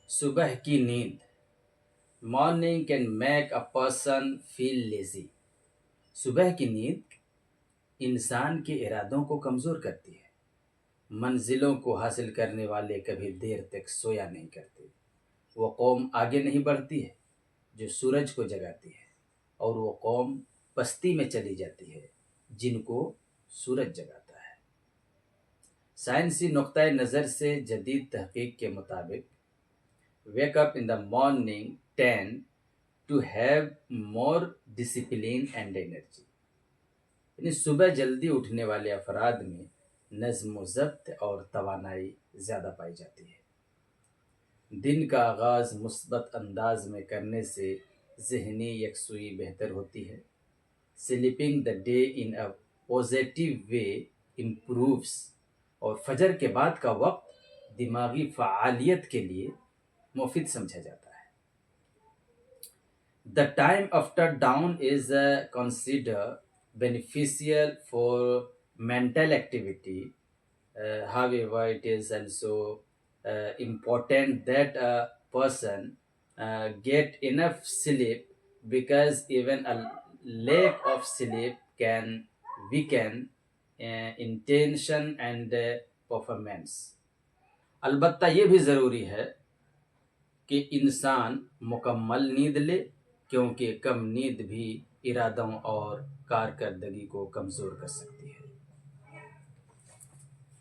صبح کی نیند morning can make a person feel lazy. صبح کی نیند انسان کے ارادوں کو کمزور کرتی ہے. منزلوں کو حاصل کرنے والے کبھی دیر تک سویا نہیں کرتے. وہ قوم آگے نہیں بڑھتی ہے جو سورج کو جگاتی ہے، اور وہ قوم پستی میں چلی جاتی ہے جن کو سورج جگاتا ہے. سائنسی نقطۂ نظر سے جدید تحقیق کے مطابق wake up in the morning tend to have more discipline and energy. یعنی صبح جلدی اٹھنے والے افراد میں نظم و ضبط اور توانائی زیادہ پائی جاتی ہے. دن کا آغاز مثبت انداز میں کرنے سے ذہنی یکسوئی بہتر ہوتی ہے. Sleeping the day in a positive way improves. اور فجر کے بعد کا وقت دماغی فعالیت کے لیے مفید سمجھا جاتا ہے. The time after dawn is considered beneficial for mental activity. However, it is also important that a person get enough sleep, because even a lack of sleep can weaken intention and performance. البتہ یہ بھی ضروری ہے کہ انسان مکمل نیند لے، کیونکہ کم نیند بھی ارادوں اور کارکردگی کو کمزور کر سکتی ہے.